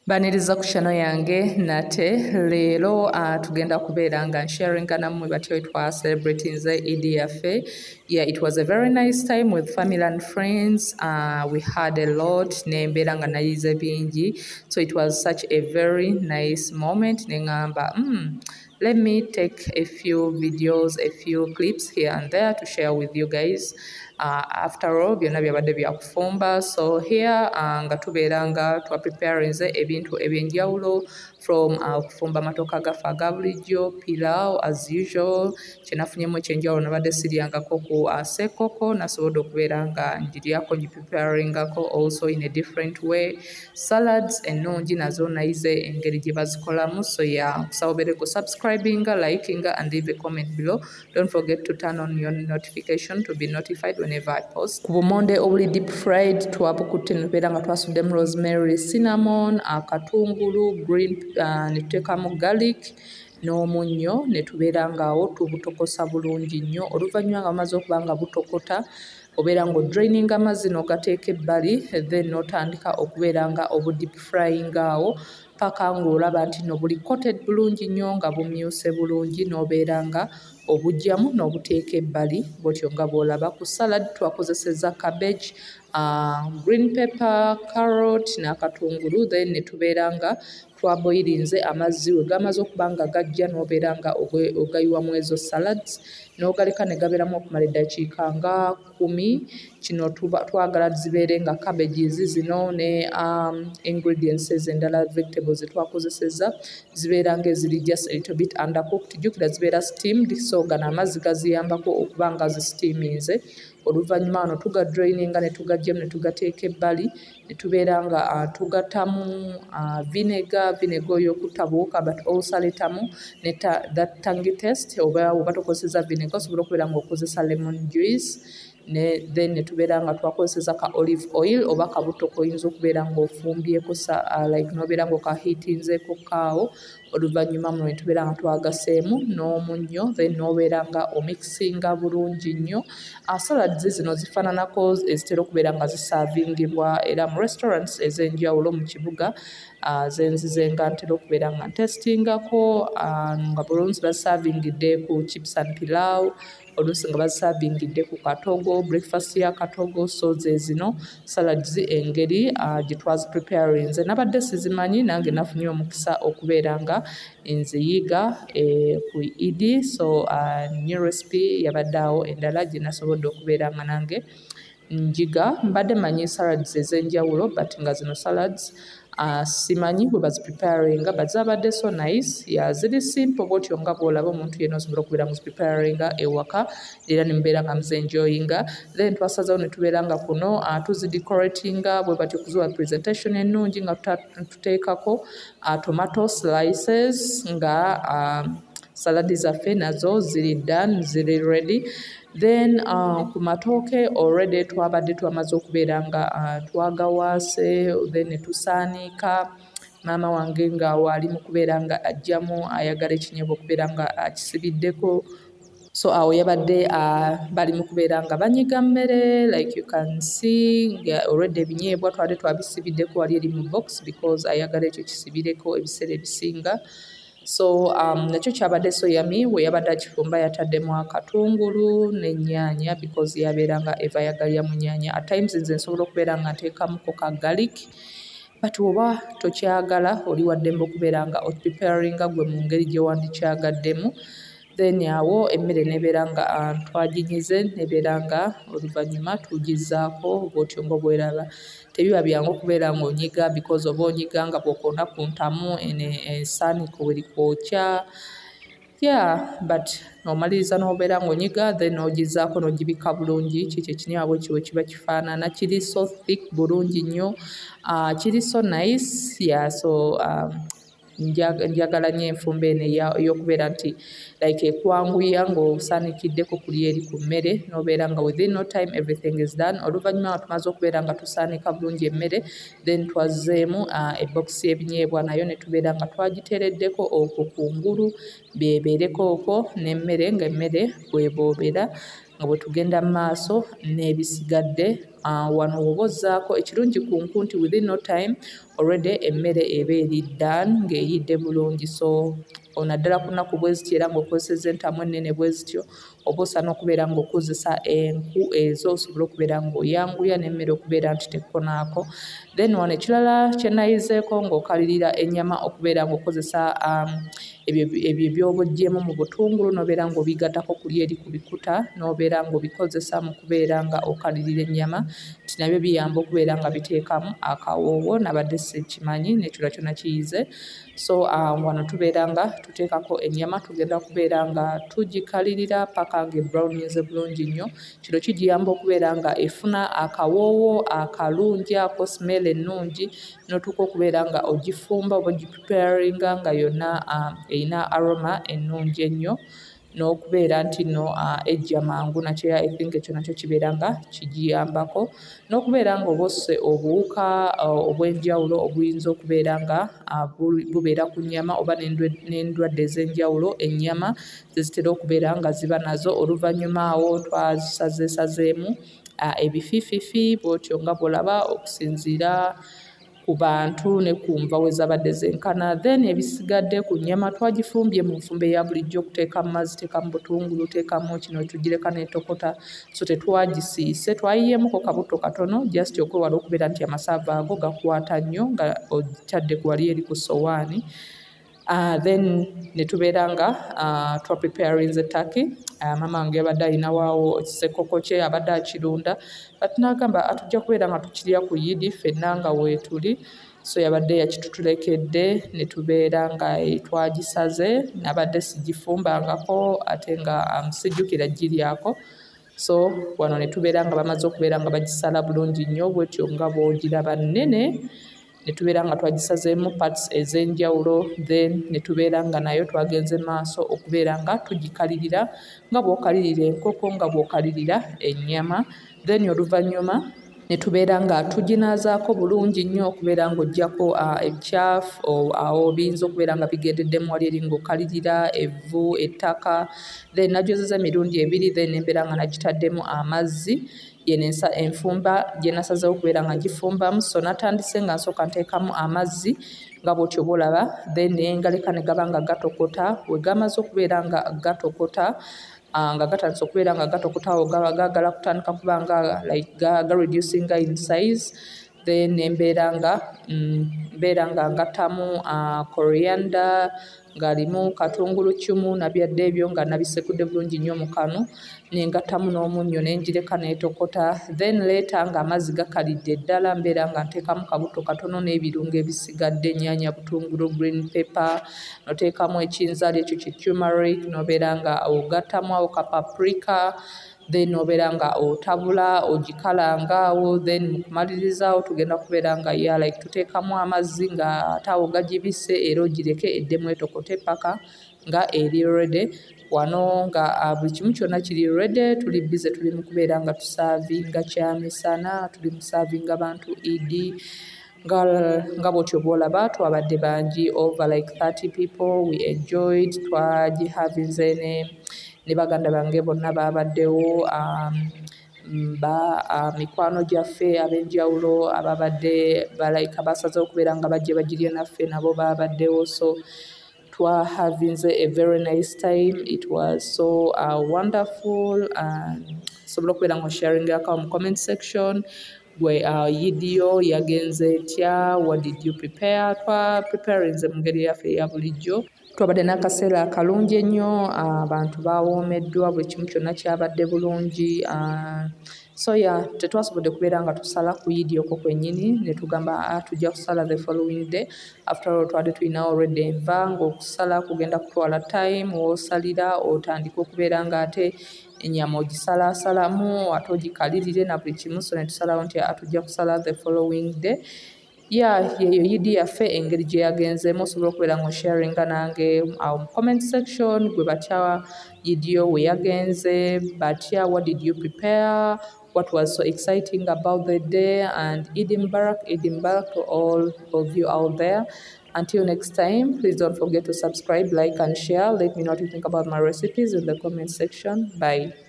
Baniriza ku channel yange nate leero tugenda kubeera nga nsharinga nammwe batyo twa celebrating Eid yaffe. Yeah, it was a very nice time with family and friends. We had a lot nembeera nga nayize bingi, so it was such a very nice moment. Nengamba let me take a few videos, a few clips here and there to share with you guys. After all byonna byabadde byakufumba, so here nga tubeera nga twa preparinze ebintu ebyenjawulo from okufumba amatooke gaffe aga bulijjo, pilau as usual. Kyenafunyemu ekyenjawulo nabadde siryangako ku sekoko, nasobodde okubeera nga ngiryako ngipreparingako also in a different way. Salads ennungi nazo nayize engeri gye bazikolamu, so yeah, nkusaba subscribing, liking and leave a comment below. Don't forget to turn on your notification to be notified whenever I post. Ku bumonde obuli deep fried twabukutte netubeera nga twasuddemu rosemary, cinnamon, akatungulu, green ne tuteekamu garlic n'omunnyo ne tubeera ngaawo tubutokosa bulungi nnyo. Oluvannyuma nga bumaze okuba nga butokota obeera ng'odraininga amazzi n'ogateeka ebbali, then n'otandika okubeera nga obudeep frying awo paka ng'olaba nti no buli coated bulungi nnyo nga bumyuse bulungi, n'obeera nga obugyamu n'obuteeka ebbali bw'otyo nga bw'olaba. Ku salad twakozesezza cabbage, green pepper, carrot n'akatungulu, then ne tubeera nga twaboyirinze amazzi we gamaze okuba nga gajja n'obeera nga ogayiwamu ezo salads n'ogaleka ne gabeeramu okumala eddakiika nga 10. Kino twagala zibeere nga cabbages zino ne ingredients endala vegetables zetwakozesezza zibeera nga eziri just a little bit undercooked. Jjukira zibeera steamed, so gano amazzi gaziyambako okuba nga zisiteaminze. Oluvannyuma wano tugadraininga ne tugagyamu ne tugateeka ebbali ne tubeera nga tugatamu vinegar oyo okutta buwuka, but also leetamu ne that tangy taste. Oba tokozesezza vinegar osobola okubeera ng'okozesa lemon juice. Then ne tubeera nga twakozesezza ka olive oil oba kabuto koyinza okubeera ng'ofumbyeko like n'obeera ng'okahiitinzeeko kaawo. Oluvannyuma muno ne tubeera nga twagaseemu n'omunnyo, then n'obeera nga omikisinga bulungi nnyo. Salads zino zifaananako ezitera okubeera nga zisaavingibwa era mu restaurants ez'enjawulo mu kibuga zenzize nga ntera okubeera nga ntestingako nga bulungi bazisaavingidde ku chips and pilau, oluusi nga bazisaavingidde ku katogo, breakfast ya katogo. So ze zino salads engeri gye twazipreparinze. Nabadde sizimanyi, nange nafunye omukisa okubeera nga nziyiga ku Eid, so new recipe yabadde awo endala gye nasobodde okubeera nga nange njiga. Mbadde manyi salads ez'enjawulo, but nga zino salads simanyi bwe bazipreparinga, but zabadde so nice. Ziri simple bw'otyo nga bw'olaba omuntu yenna osobola okubeera muzipreparinga ewaka era ne mubeera nga muzenjoyinga. Then twasazeewo ne tubeera nga kuno tuzidecoratinga bwe batyo okuziwa presentation ennungi nga tuteekako tomato slices nga saladi zaffe nazo ziri done, ziri ready. Then ku matooke already twabadde twamaze okubeera nga twagawaase, then ne tusaanika. Maama wange ng'awo ali mu kubeera nga aggyamu ayagala ekinyeebwa okubeera nga akisibiddeko, so awo yabadde bali mu kubeera nga banyiga mmere, like you can see nga already ebinyeebwa twali twabisibiddeko wali eri mu box because ayagala ekyo kisibireko ebiseera ebisinga. So nakyo kyabadde so yummy. We yabadde akifumba yataddemu akatungulu n'ennyaanya because yabeera nga eva yagalya mu nnyaanya. At times nze nsobola okubeera nga nteekamuko ka garlic, but oba tokyagala oli waddembe okubeera nga opreparinga gwe mu ngeri gye wandikyagaddemu. Then awo emmere nebeera nga twaginyize, nebeera nga oluvannyuma tugizaako bw'otyo nga bweraba. Tebiba byangu okubeera ng'onyiga because oba onyiga nga bw'okoona ku ntamu esaaniiko bwe likwokya. Yeah, but n'omaliriza n'obeera ng'onyiga then n'ogizaako n'ogibika bulungi. Kikyo ekinyebwa bwe kiwe kiba kifaanana. Kiri so thick bulungi nnyo, kiri so nice. Yeah, so njagala nnyo enfumba eno ey'okubeera nti like ekwanguya ng'osaanikiddeko kuli eri ku mmere n'obeera nga within no time everything is done. Oluvannyuma nga tumaze okubeera nga tusaanika bulungi emmere, then twazzeemu ebokisi y'ebinyeebwa nayo ne tubeera nga twagiteereddeko okwo kungulu beebeereko okwo n'emmere, ng'emmere bw'eboobera nga bwe tugenda mu maaso n'ebisigadde wano woba ozzaako ekirungi ku nku nti within no time already emmere eba eri done ng'eyidde bulungi. So naddala ku nnaku bwe zityo era ng'okozesezza entamu ennene bwe zityo oba osaana okubeera ng'okozesa enku ezo osobole okubeera ng'oyanguya n'emmere okubeera nti tekkonaako. Then wano ekirala kye nayizeeko ng'okalirira ennyama okubeera ng'okozesa ebyo by'oba oggyemu mu butungulu n'obeera ng'obigattako kuli eri ku bikuta n'obeera ng'obikozesa mu kubeera nga okalirira ennyama nti nabyo biyamba okubeera nga biteekamu akawoowo nabadde sikimanyi n'ekirala kyonna kiyize. So wano tubeera nga tuteekako ennyama tugenda kubeera nga tugikalirira paka ng'ebrownings bulungi nnyo. Kino kigiyamba okubeera nga efuna akawoowo akalungi ako smell ennungi n'otuuka okubeera nga ogifumba oba ogipreparinga nga yonna erina aroma ennungi ennyo n'okubeera nti nno ejja mangu nakyo I think ekyo nakyo kibeera nga kigiyambako n'okubeera nga oba osse obuwuka obw'enjawulo obuyinza okubeera nga bubeera ku nnyama oba n'endwadde ez'enjawulo ennyama ze zitera okubeera nga ziba nazo oluvannyuma awo twazisazeesazeemu ebifiififi bw'otyo nga bw'olaba okusinziira ku bantu ne ku nva we zabadde zenkana. Then ebisigadde ku nnyama twagifumbye mu nfumbo eya bulijjo okuteeka mu mazzi, teeka mu butungulu, teekamu kino tugireka n'etokota. So tetwagisiise, twayiyeemuko kabuto katono just okwewala okubeera nti amasavu ago gakwata nnyo nga ogitadde wali eri ku ssowaani. Then ne tubeera nga twapreparinze turkey. Maama wange yabadde ayinawaawo kisekoko kye abadde akirunda but n'agamba atujja kubeera nga tukirya ku yidi ffenna nga weetuli. So yabadde yakitutulekedde ne tubeera nga twagisaze nabadde sigifumbangako ate nga sijjukira giryako. So wano ne tubeera nga bamaze okubeera nga bagisala bulungi nnyo bwetyo nga bw'ogiraba nnene ne tubeera nga twagisazeemu parts ez'enjawulo. Then ne tubeera nga nayo twagenze maaso okubeera nga tugikalirira nga bw'okalirira enkoko nga bw'okalirira ennyama. Then oluvannyuma ne tubeera nga tuginaazaako bulungi nnyo okubeera ng'oggyako ebicaafu awo biyinza okubeera nga bigendeddemu wali eri ng'okalirira evvu, ettaka. Then nagyozeza emirundi ebiri then ne mbeera nga nagitaddemu amazzi enfumba gye nasazeewo okubeera nga ngifumbamu. So natandise nga nsooka nteekamu amazzi nga bw'otyo bw'olaba then ne ngaleka ne gaba nga gatokota. We gamaze okubeera nga gatokota nga gatandise okubeera nga gatokota awo gaba gaagala kutandika kuba nga like reducinga in size. Then ne mbeera nga ngattamu coriander ng'alimu katungulu cumu nabyadde ebyo nga nabisekudde bulungi nnyo mu kanu nengattamu n'omunnyo ne ngireka n'etokota. Then leeta ng'amazzi gakalidde ddala mbeera nga nteekamu kabuto katono n'ebirungo ebisigadde nnyaanya, butungulu, green pepper, n'oteekamu ekinzaali ekyo ki turmeric, n'obeera nga ogattamu awo ka paprika. Then obeera nga otabula ogikalanga awo. Then mu kumalirizaawo tugenda kubeera nga like tuteekamu amazzi nga ate awo gagibisse era ogireke eddemu etokote paka nga eri ready. Wano nga buli kimu kyonna kiri ready, tuli busy tuli mu kubeera nga tusaavinga kyamisana, tuli mu saavinga bantu idi nga bw'otyo bw'olaba twabadde bangi over like 30 people. We enjoyed, twagihavinze ne baganda bange bonna baabaddewo, mikwano gyaffe ab'enjawulo ababadde basazeewo okubeera nga bajje bagirye naffe nabo baabaddewo. So twahavinze a very nice time. It was so wonderful. Sobola okubeera nga osharingako mu comment section gwe yidiyo yagenze etya, what did you prepare. Twapreparinze mu ngeri yaffe eya bulijjo. Twabadde n'akaseera akalungi ennyo, abantu baawoomeddwa, buli kimu kyonna kyabadde bulungi. So tetwasobodde kubeera nga tusala ku yidi okwo kwennyini ne tugamba tujja kusala the following day. After all twali tulina already enva ng'okusala kugenda kutwala time, w'osalira otandika okubeera nga ate ennyama ogisalaasalamu ate ogikalirire na buli kimu. So ne tusalawo nti tujja kusala the following day. Yeyo yidi yaffe engeri gye yagenzeemu. Osobola okubeera ng'osharinga nange awo mu comment section gwe batya yidiyo we yagenze, batya what did you prepare, what was so exciting about the day, and Eid Mubarak to all of you out there. Until next time, please don't forget to subscribe, like and share. Let me know what you think about my recipes in the comment section. Bye.